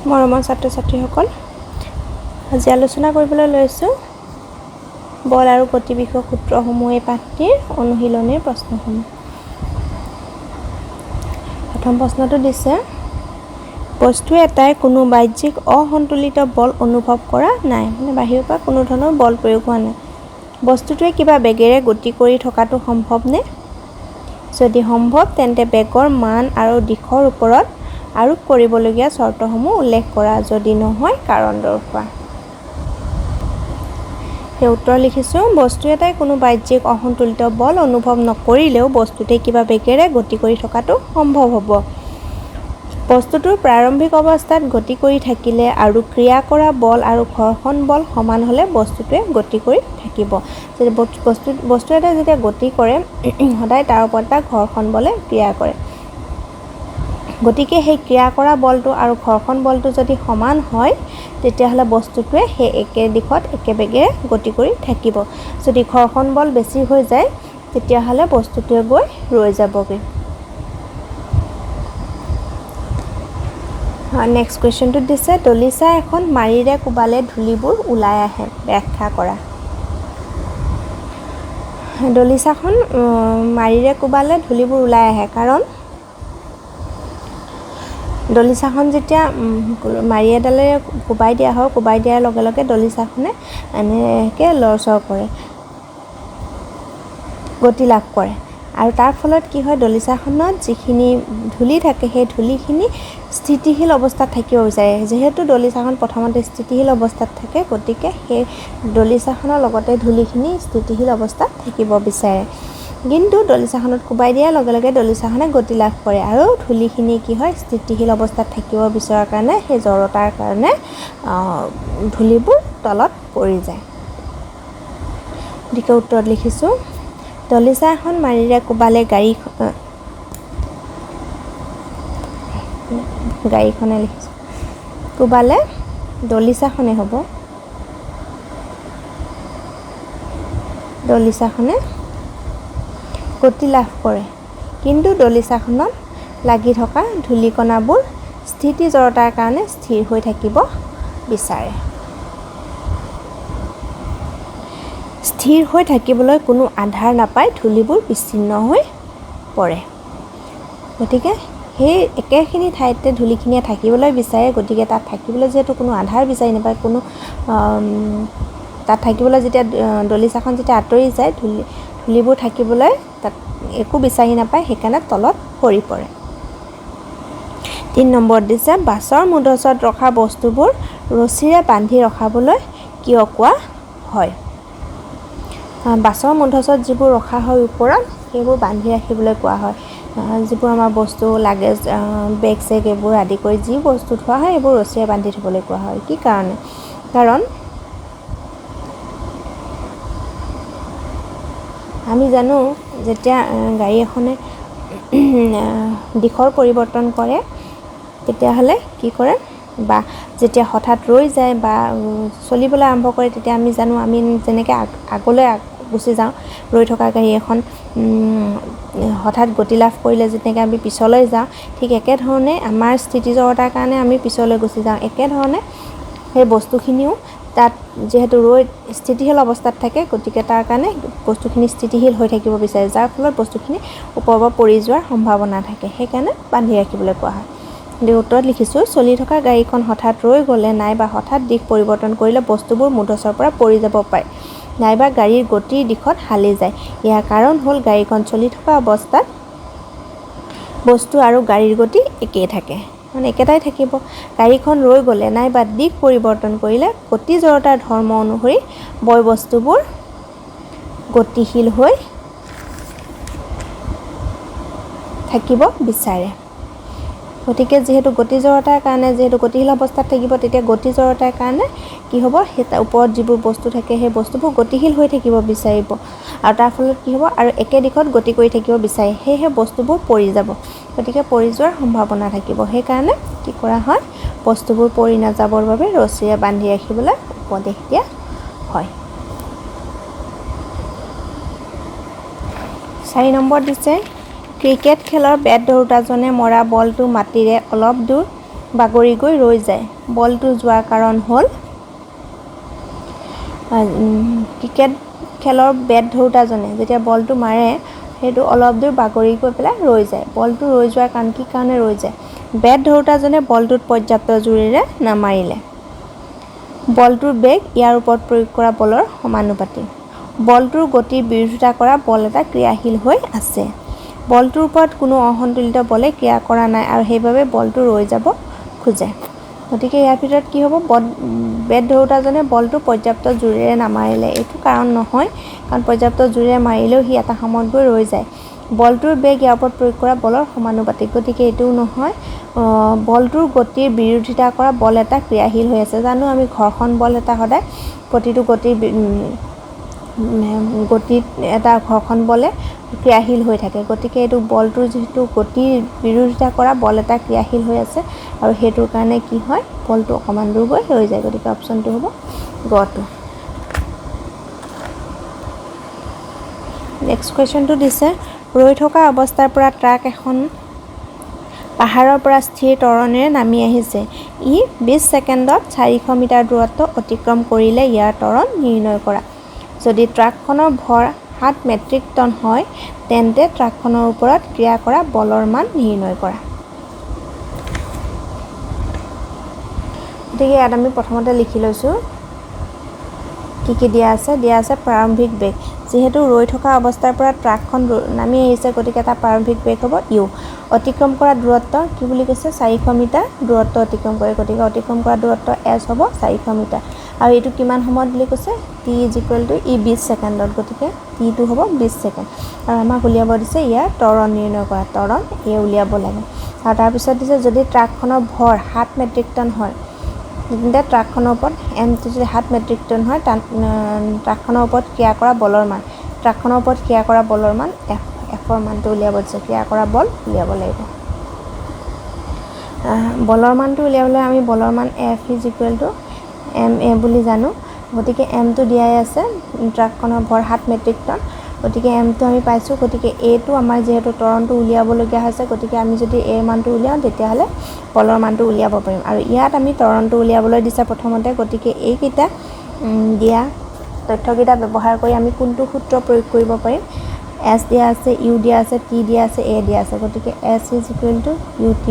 মৰমৰ ছাত্ৰ-ছাত্ৰীসকল, আজি আলোচনা কৰিবলৈ লৈছোঁ বল আৰু গতি বিষয়ক সূত্ৰসমূহ এই পাঠটিৰ অনুশীলনীৰ প্ৰশ্নসমূহ। প্ৰথম প্ৰশ্নটো দিছে, বস্তু এটাই কোনো বাহ্যিক অসন্তুলিত বল অনুভৱ কৰা নাই, মানে বাহিৰৰ পৰা কোনো ধৰণৰ বল প্ৰয়োগ হোৱা নাই। বস্তুটোৱে কিবা বেগেৰে গতি কৰি থকাটো সম্ভৱনে? যদি সম্ভৱ, তেন্তে বেগৰ মান আৰু দিশৰ ওপৰত আৰোপ কৰিবলগীয়া চৰ্তসমূহ উল্লেখ কৰা, যদি নহয় কাৰণ দৰ্শোৱা। সেই উত্তৰ লিখিছোঁ, বস্তু এটাই কোনো বাহ্যিক অসন্তুলিত বল অনুভৱ নকৰিলেও বস্তুটোৱে কিবা বেগেৰে গতি কৰি থকাটো সম্ভৱ হ'ব। বস্তুটোৰ প্ৰাৰম্ভিক অৱস্থাত গতি কৰি থাকিলে আৰু ক্ৰিয়া কৰা বল আৰু ঘৰ্ষণ বল সমান হ'লে বস্তুটোৱে গতি কৰি থাকিব। যদি বস্তু এটা যেতিয়া গতি কৰে, সদায় তাৰ ওপৰত এটা ঘৰ্ষণ বলে ক্ৰিয়া কৰে। গতিকে সেই ক্ৰিয়া কৰা বলটো আৰু ঘৰ্ষণ বলটো যদি সমান হয়, তেতিয়াহ'লে বস্তুটোৱে সেই একে দিশত একে বেগেৰে গতি কৰি থাকিব। যদি ঘৰ্ষণ বল বেছি হৈ যায়, তেতিয়াহ'লে বস্তুটোৱে গৈ ৰৈ যাবগৈ। নেক্সট কুৱেশ্যনটোত দিছে, দলিচা এখন মাৰিৰে কোবালে ধূলিবোৰ ওলাই আহে, ব্যাখ্যা কৰা। দলিচাখন মাৰিৰে কোবালে ধূলিবোৰ ওলাই আহে, কাৰণ দলিচাখন যেতিয়া মাৰি এডালেৰে কোবাই দিয়া হয়, কোবাই দিয়াৰ লগে লগে দলিচাখনে এনেকৈ লৰচৰ কৰে, গতি লাভ কৰে। আৰু তাৰ ফলত কি হয়, দলিচাখনত যিখিনি ধূলি থাকে, সেই ধূলিখিনি স্থিতিশীল অৱস্থাত থাকিব বিচাৰে। যিহেতু দলিচাখন প্ৰথমতে স্থিতিশীল অৱস্থাত থাকে, গতিকে সেই দলিচাখনৰ লগতে ধূলিখিনি স্থিতিশীল অৱস্থাত থাকিব বিচাৰে। কিন্তু দলিচাখনত কোবাই দিয়াৰ লগে লগে দলিচাখনে গতি লাভ কৰে আৰু ধূলিখিনি কি হয়, স্থিতিশীল অৱস্থাত থাকিব বিচৰাৰ কাৰণে সেই জড়তাৰ কাৰণে ধূলিবোৰ তলত পৰি যায়। গতিকে উত্তৰত লিখিছোঁ, দলিচা এখন মাৰিৰে কোবালে গাড়ীখনে লিখিছোঁ, কোবালে দলিচাখনে হ'ব, দলিচাখনে গতি লাভ কৰে। কিন্তু দলিচাখনত লাগি থকা ধূলিকণাবোৰ স্থিতি জড়তাৰ কাৰণে স্থিৰ হৈ থাকিব বিচাৰে। স্থিৰ হৈ থাকিবলৈ কোনো আধাৰ নাপায়, ধূলিবোৰ বিচ্ছিন্ন হৈ পৰে। গতিকে সেই একেখিনি ঠাইতে ধূলিখিনিয়ে থাকিবলৈ বিচাৰে, গতিকে তাত থাকিবলৈ যিহেতু কোনো আধাৰ বিচাৰি নাপায়, কোনো তাত থাকিবলৈ যেতিয়া দলিচাখন যেতিয়া আঁতৰি যায়, ধূলিবোৰ থাকিবলৈ তাত একো বিচাৰি নাপায়, সেইকাৰণে তলত সৰি পৰে। 3 নম্বৰত দিছে, বাছৰ মূধচত ৰখা বস্তুবোৰ ৰছীৰে বান্ধি ৰখাবলৈ কিয় কোৱা হয়? বাছৰ মূধচত যিবোৰ ৰখা হয় ওপৰত, সেইবোৰ বান্ধি ৰাখিবলৈ কোৱা হয়। যিবোৰ আমাৰ বস্তু লাগেজ, বেগ চেগ এইবোৰ আদি কৰি যি বস্তু থোৱা হয়, এইবোৰ ৰছীৰে বান্ধি থ'বলৈ কোৱা হয়। কি কাৰণে? কাৰণ আমি জানো, যেতিয়া গাড়ী এখনে দিশৰ পৰিৱৰ্তন কৰে, তেতিয়াহ'লে কি কৰে, বা যেতিয়া হঠাৎ ৰৈ যায় বা চলিবলৈ আৰম্ভ কৰে, তেতিয়া আমি জানো, আমি যেনেকৈ আগলৈ গুচি যাওঁ, ৰৈ থকা গাড়ী এখন হঠাৎ গতি লাভ কৰিলে যেনেকৈ আমি পিছলৈ যাওঁ, ঠিক একেধৰণে আমাৰ স্থিতি জড়তাৰ কাৰণে আমি পিছলৈ গুচি যাওঁ। একেধৰণে সেই বস্তুখিনিও তাত যিহেতু ৰৈ স্থিতিশীল অৱস্থাত থাকে, গতিকে তাৰ কাৰণে বস্তুখিনি স্থিতিশীল হৈ থাকিব বিচাৰে, যাৰ ফলত বস্তুখিনি ওপৰৰ পৰা পৰি যোৱাৰ সম্ভাৱনা থাকে, সেইকাৰণে বান্ধি ৰাখিবলৈ কোৱা হয়। গতিকে উত্তৰত লিখিছোঁ, চলি থকা গাড়ীখন হঠাৎ ৰৈ গ'লে নাইবা হঠাৎ দিশ পৰিৱৰ্তন কৰিলে বস্তুবোৰ মূধচৰ পৰা পৰি যাব পাৰে, নাইবা গাড়ীৰ গতিৰ দিশত হালি যায়। ইয়াৰ কাৰণ হ'ল, গাড়ীখন চলি থকা অৱস্থাত বস্তু আৰু গাড়ীৰ গতি একেই থাকে, মানে একেটাই থাকিব। গাড়ীখন ৰৈ গ'লে নাইবা দিশ পৰিৱৰ্তন কৰিলে গতি জড়তাৰ ধৰ্ম অনুসৰি বয় বস্তুবোৰ গতিশীল হৈ থাকিব বিচাৰে। গতিকে যিহেতু গতি জড়তাৰ কাৰণে, যিহেতু গতিশীল অৱস্থাত থাকিব, তেতিয়া গতি জড়তাৰ কাৰণে কি হ'ব, সেই ওপৰত যিবোৰ বস্তু থাকে, সেই বস্তুবোৰ গতিশীল হৈ থাকিব বিচাৰিব, আৰু তাৰ ফলত কি হ'ব, আৰু একে দিশত গতি কৰি থাকিব বিচাৰে, সেয়েহে বস্তুবোৰ পৰি যাব। গতিকে পৰি যোৱাৰ সম্ভাৱনা থাকিব, সেইকাৰণে কি কৰা হয়, বস্তুবোৰ পৰি নাযাবৰ বাবে ৰছীৰে বান্ধি ৰাখিবলৈ উপদেশ দিয়া হয়। 4 নম্বৰ দিছে, ক্ৰিকেট খেলৰ বেট ধৰোঁতাজনে মৰা বলটো মাটিৰে অলপ দূৰ বাগৰি গৈ ৰৈ যায় বলটো যোৱাৰ কাৰণ হ'ল ক্ৰিকেট খেলৰ বেট ধৰোঁতাজনে যেতিয়া বলটো মাৰে সেইটো অলপ দূৰ বাগৰি গৈ পেলাই ৰৈ যায় বলটো ৰৈ যোৱাৰ কাৰণ কি কাৰণে ৰৈ যায় বেট ধৰোঁতাজনে বলটোত পৰ্যাপ্ত জোৰেৰে নামাৰিলে বলটোৰ বেগ ইয়াৰ ওপৰত প্ৰয়োগ কৰা বলৰ সমানুপাতিক বলটোৰ গতিৰ বিৰোধিতা কৰা বল এটা ক্ৰিয়াশীল হৈ আছে বলটোৰ ওপৰত কোনো অসন্তুলিত বলে ক্ৰিয়া কৰা নাই আৰু সেইবাবে বলটো ৰৈ যাব খোজে গতিকে ইয়াৰ ভিতৰত কি হ'ব বেট ধৰোঁতাজনে বলটো পৰ্যাপ্ত জোৰেৰে নামাৰিলে এইটো কাৰণ নহয় কাৰণ পৰ্যাপ্ত জোৰেৰে মাৰিলেও সি এটা সময়ত গৈ ৰৈ যায় বলটোৰ বেগ ইয়াৰ ওপৰত প্ৰয়োগ কৰা বলৰ সমানুপাতিক গতিকে এইটোও নহয় বলটোৰ গতিৰ বিৰোধিতা কৰা বল এটা ক্ৰিয়াশীল হৈ আছে জানো আমি ঘৰ্ষণ বল এটা সদায় প্ৰতিটো গতিত এটা ঘৰ্ষণ বলে ক্ৰিয়াশীল হৈ থাকে গতিকে এইটো বলটোৰ যিটো গতিৰ বিৰোধিতা কৰা বল এটা ক্ৰিয়াশীল হৈ আছে আৰু সেইটোৰ কাৰণে কি হয় বলটো অকণমান দূৰ গৈ ৰৈ যায় গতিকে অপশ্যনটো হ'ব গটো নেক্সট কুৱেশ্যনটো দিছে ৰৈ থকা অৱস্থাৰ পৰা ট্ৰাক এখন পাহাৰৰ পৰা স্থিৰ তৰণেৰে নামি আহিছে ই 20 ছেকেণ্ডত 400 মিটাৰ দূৰত্ব অতিক্ৰম কৰিলে ইয়াৰ ত্বৰণ নিৰ্ণয় কৰা যদি ট্ৰাকখনৰ ভৰ 7 মেট্ৰিক টন হয় তেন্তে ট্ৰাকখনৰ ওপৰত ক্ৰিয়া কৰা বলৰ মান নিৰ্ণয় কৰা গতিকে ইয়াত আমি প্ৰথমতে লিখি লৈছোঁ কি দিয়া আছে প্ৰাৰম্ভিক বেগ যেহেতু ৰৈ থকা অৱস্থাৰ পৰা ট্ৰাকখন নামি আহিছে গতিকে এটা প্ৰাৰম্ভিক বেগ হ'ব ইউ অতিক্ৰম কৰা দূৰত্ব কি বুলি কৈছে 400 মিটাৰ দূৰত্ব অতিক্ৰম কৰে গতিকে অতিক্ৰম কৰা দূৰত্ব s হ'ব 400 মিটাৰ আৰু এইটো কিমান সময়ত বুলি কৈছে t = 20 ছেকেণ্ডত গতিকে t টো হ'ব 20 ছেকেণ্ড আৰু আমাক উলিয়াব দিছে ইয়াৰ ত্বৰণ নিৰ্ণয় কৰা ত্বৰণ এ উলিয়াব লাগে আৰু তাৰ পিছত দিছে যদি ট্ৰাকখনৰ ভৰ 7 মেট্ৰিক টন হয় তেন্তে ট্ৰাকখনৰ ওপৰত এমটো যদি 7 মেট্ৰিক টন হয় ট্ৰাকখনৰ ওপৰত ক্ৰিয়া কৰা বলৰ মান ট্ৰাকখনৰ ওপৰত ক্ৰিয়া কৰা বলৰ মান এফৰ মানটো উলিয়াব দিছে ক্ৰিয়া কৰা বল উলিয়াব লাগিব বলৰ মানটো উলিয়াবলৈ আমি বলৰ মান F = ma বুলি জানো গতিকে mটো দিয়াই আছে ট্ৰাকখনৰ ভৰ 7 মেট্ৰিক টন গতিকে mটো আমি পাইছোঁ গতিকে এটো আমাৰ যেহেতু ত্বৰণটো উলিয়াবলগীয়া হৈছে গতিকে আমি যদি a মানটো উলিয়াওঁ তেতিয়াহ'লে বলৰ মানটো উলিয়াব পাৰিম আৰু ইয়াত আমি ত্বৰণটো উলিয়াবলৈ দিছে প্ৰথমতে গতিকে এইকেইটা দিয়া তথ্যকেইটা ব্যৱহাৰ কৰি আমি কোনটো সূত্ৰ প্ৰয়োগ কৰিব পাৰিম s দিয়া আছে u দিয়া আছে t দিয়া আছে a দিয়া আছে গতিকে s = ut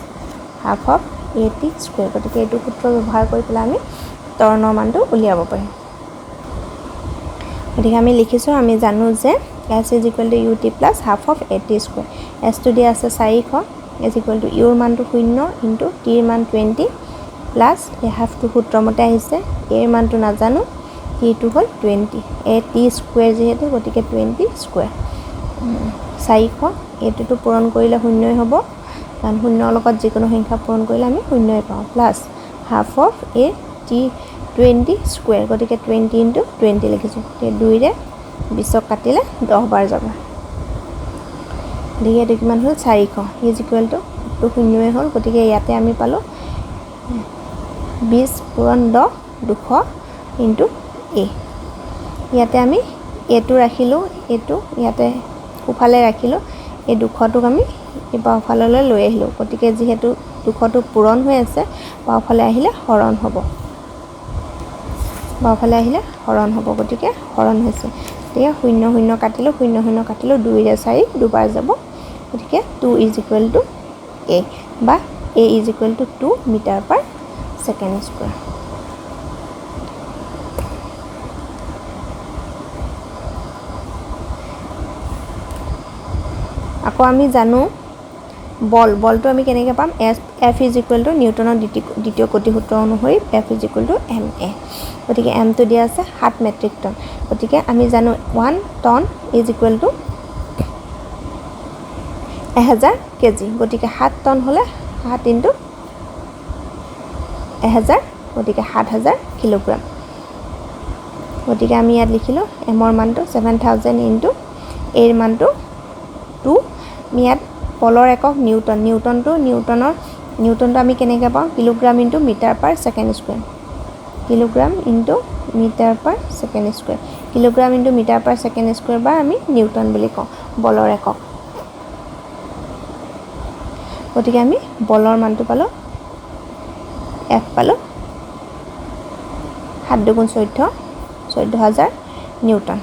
+ half of at square গতিকে এইটো সূত্ৰ ব্যৱহাৰ কৰি পেলাই আমি ত্বৰণৰ মানটো উলিয়াব পাৰিম গতিকে আমি লিখিছোঁ আমি জানো যে s = ut + half of at square s টো দিয়া আছে 400 u ৰ মানটো 0 t ৰ মান 20 প্লাছ এই হাফটো সূত্ৰমতে আহিছে a ৰ মানটো নাজানো t টো হ'ল 20 at স্কুৱেৰ যেহেতু গতিকে 20 স্কুৱেৰ 400 এইটোতো পূৰণ কৰিলে শূন্যই হ'ব কাৰণ শূন্যৰ লগত যিকোনো সংখ্যা পূৰণ কৰিলে আমি শূন্যই পাওঁ plus half of a t 20 square গতিকে 20 × 20 লিখিছোঁ 2ৰে 20ক কাটিলে 10 বাৰ যাব গতিকে এইটো কিমান হ'ল 400 = টো শূন্যই হ'ল গতিকে ইয়াতে আমি পালোঁ 20 × 10 200 × a ইয়াতে আমি এটো ৰাখিলোঁ এটো ইয়াতে উফালে ৰাখিলোঁ এই 200টোক আমি এই বাওঁফাললৈ লৈ আহিলোঁ গতিকে যিহেতু 200টো পূৰণ হৈ আছে বাওঁফালে আহিলে হৰণ হ'ব গতিকে হৰণ হৈছে গতিকে 0 0 কাটিলোঁ 0 0 কাটিলোঁ 2ৰে 4 দুবাৰ যাব গতিকে 2 = a বা a = 2 মিটাৰ/ছেকেণ্ড²। আকৌ আমি জানো বলটো আমি কেনেকৈ পাম F = নিউটনৰ দ্বিতীয় গতিসূত্ৰ অনুসৰি F = ma গতিকে mটো দিয়া আছে 7 মেট্ৰিক টন গতিকে আমি জানো 1 টন = 1000 কেজি গতিকে 7 টন হ'লে 7 × 1000 গতিকে 7000 কিলোগ্ৰাম গতিকে আমি ইয়াত লিখিলোঁ m ৰ মানটো 7000 × a ৰ মানটো 2 ইয়াত বলৰ একক নিউটনটো আমি কেনেকৈ পাওঁ কিলোগ্ৰাম × মিটাৰ/ছেকেণ্ড² কিলোগ্ৰাম × মিটাৰ/ছেকেণ্ড² কিলোগ্ৰাম × মিটাৰ/ছেকেণ্ড² বা আমি নিউটন বুলি কওঁ বলৰ একক গতিকে আমি বলৰ মানটো পালোঁ F পালো 7 দুগুণ 14 14000 নিউটন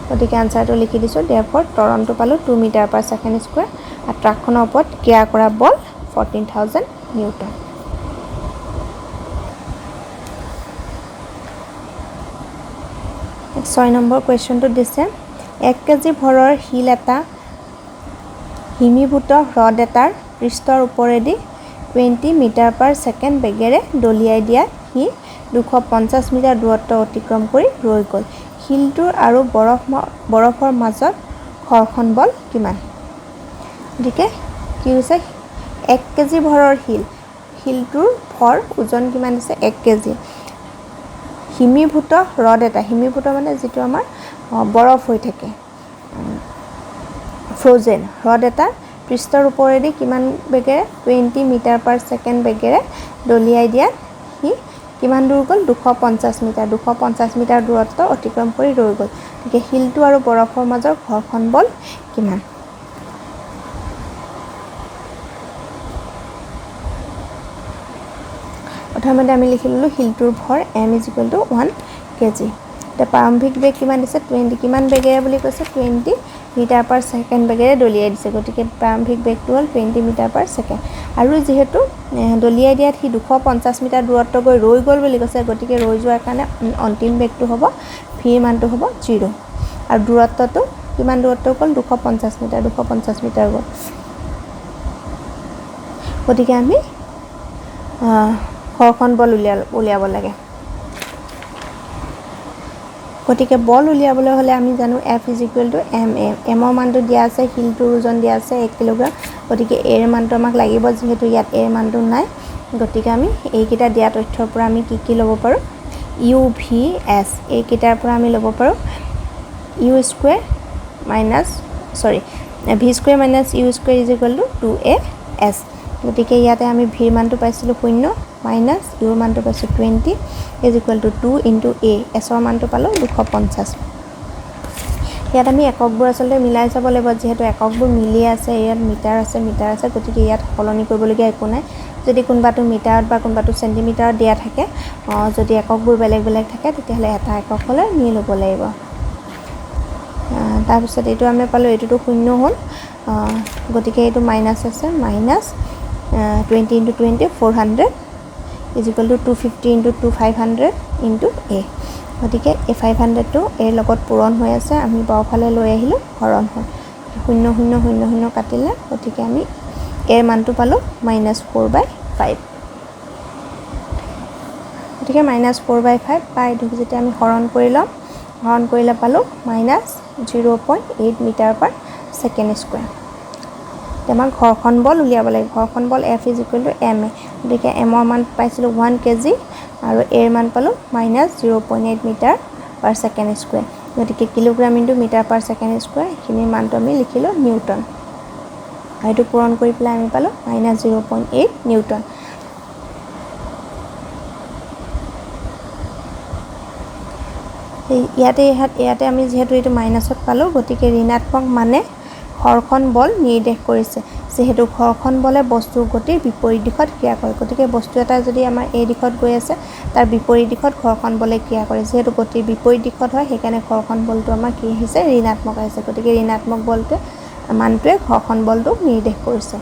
গতিকে আনসাৰটো লিখি দিছো therefore টৰন্টো পালো 2 মিটাৰ পাৰ সেকেন্ড স্কয়াৰ আৰু ট্ৰাকখনৰ ওপৰত ক্ৰিয়া কৰা বল 14000 নিউটন 6 নম্বৰ কোৱেশ্চনটো দিছে 1 কেজি ভৰৰ শিল এটা হিমীভূত হ্ৰদ এটাৰ পৃষ্ঠৰ ওপৰেদি 20 মিটাৰ পাৰ সেকেন্ড বেগেৰে দলিয়াই দিয়া হি 250 মিটাৰ দূৰত্ব অতিক্ৰম কৰি ৰৈ গ'ল শিলটোৰ আৰু বৰফৰ মাজত ঘৰ্ষণ বল কিমান গতিকে কি হৈছে 1 কেজি ভৰৰ শিলটোৰ ভৰ ওজন কিমান দিছে 1 কেজি হিমীভূত হ্ৰদ এটা হিমীভূত মানে যেটো আমাৰ বৰফ হৈ থাকে ফ্ৰোজেন হ্ৰদ এটা পৃষ্ঠৰ ওপৰেদি কিমান বেগেৰে 20 মিটাৰ পাৰ সেকেন্ড বেগেৰে দলিয়াই দিয়া হি কিমান দূৰ গ'ল 250 মিটাৰ দূৰত্ব অতিক্ৰম কৰি ৰৈ গ'ল গতিকে শিলটো আৰু বৰফৰ মাজৰ ঘৰ্ষণ বল কিমান প্ৰথমতে আমি লিখিলো শিলটোৰ ভৰ m = 1 কেজি তে প্ৰাৰম্ভিক বেগ কিমান দিছে 20 কিমান বেগেৰে বুলি কৈছে 20 মিটাৰ পাৰ সেকেন্ড বেগেৰে দলিয়াই দিছে গতিকে প্ৰাৰম্ভিক বেগটো হ'ল 20 মিটাৰ পাৰ সেকেন্ড আৰু যেহেতু দলিয়াই দিয়াত হি 250 মিটাৰ দূৰত্ব গৈ ৰৈ গ'ল বুলি কৈছে গতিকে ৰৈ যোৱাৰ কাৰণে অন্তিম বেগটো হ'ব v মানটো হ'ব 0 আৰু দূৰত্বটো কিমান দূৰত্ব গ'ল 250 মিটাৰ গ'ল গতিকে আমি ঘৰ্ষণ বল উলিয়াব লাগে গতিকে বল উলিয়াবলৈ হলে আমি জানো F = ma m ৰ মানটো দিয়া আছে শিলটোৰ ওজন দিয়া আছে 1 কিলোগ্ৰাম গতিকে a ৰ মানটো আমাক লাগিব যেহেতু ইয়াত a ৰ মানটো নাই গতিকে আমি এই কিটা দিয়া তথ্যৰ পৰা আমি কি ল'ব পাৰো u v s এই কিটাৰ পৰা আমি ল'ব পাৰো v square minus u square = 2as গতিকে ইয়াতে আমি v ৰ মানটো পাইছিলো 0 minus u ৰ মানটো পাইছো 20 = 2 into a s ৰ মানটো পালো 250 ইয়াত আমি এককবোৰ আসলে মিলাই চাব লাগিব যেহেতু এককবোৰ মিলি আছে ইয়াত মিটাৰ আছে গতিকে ইয়াত সলনি কৰিবলগীয়া একো নাই যদি কোনবাটো মিটাৰত বা কোনবাটো সেন্টিমিটাৰত দিয়া থাকে যদি এককবোৰ বেলেগ থাকে তেতিয়াহলে এটা একক হলে নি ল'ব লাগিব তাৰ পিছত এটো আমি পালো এটোটো 0 হ'ল গতিকে এটো মাইনাস আছে minus 20 into 20 400 = 250 into 2 500 into a গতিকে এই 500 টো a লগত পূৰণ হৈ আছে আমি বাওফালে লৈ আহিলো হৰণ হ'ল 0 0 0 0 কাটিলে গতিকে আমি a ৰ মানটো পালো -4/5 গতিকে -4/5 পাই দুখ যেতিয়া আমি হৰণ কৰিলে পালো -0.8 মিটাৰ পাৰ সেকেন্ড স্কয়াৰ তেমন ঘৰ্ষণ বল উলিয়াব লাগে ঘৰ্ষণ বল F = ma গতিকে m ৰ মান পাইছিলো 1 কেজি আৰু a ৰ মান পালো -0.8 মিটাৰ পাৰ সেকেন্ড স্কয়াৰ গতিকে kilogram * metre per second square এখিনি মানটো আমি লিখিলো নিউটন আৰু এটো পূৰণ কৰি পেলাই আমি পালো -0.8 নিউটন ইয়াতে আমি যেহেতু এটো মাইনাসত পালো গতিকে ঋণাত্মক মানে ঘৰ্ষণ বল নিৰ্দেশ কৰিছে যেহেতু ঘৰ্ষণ বলে বস্তুৰ গতিৰ বিপৰীত দিশত ক্ৰিয়া কৰে গতিকে বস্তু এটা যদি আমাৰ এই দিশত গৈ আছে তাৰ বিপৰীত দিশত ঘৰ্ষণ বলে ক্ৰিয়া কৰে যেহেতু গতিৰ বিপৰীত দিশত হয় সেইকাৰণে ঘৰ্ষণ বলটো আমাৰ কি হৈছে ঋণাত্মক আহিছে গতিকে ঋণাত্মক বলটো মানটোৱে ঘৰ্ষণ বলটো নিৰ্দেশ কৰিছে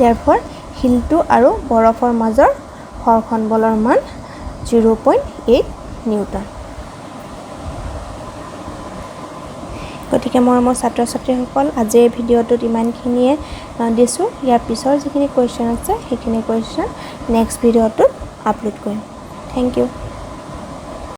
therefore শিলটো আৰু বৰফৰ মাজৰ ঘৰ্ষণ বলৰ মান 0.8 নিউটন গতিকে মোৰ ছাত্ৰ-ছাত্ৰীসকল আজিৰ ভিডিঅ'টোত ইমানখিনিয়ে দিছো ইয়াৰ পিছৰ যিখিনি কোৱেশ্চন আছে সেইখিনি কোৱেশ্চন নেক্সট ভিডিঅ'টোত আপলোড কৰিম থ্যাংক ইউ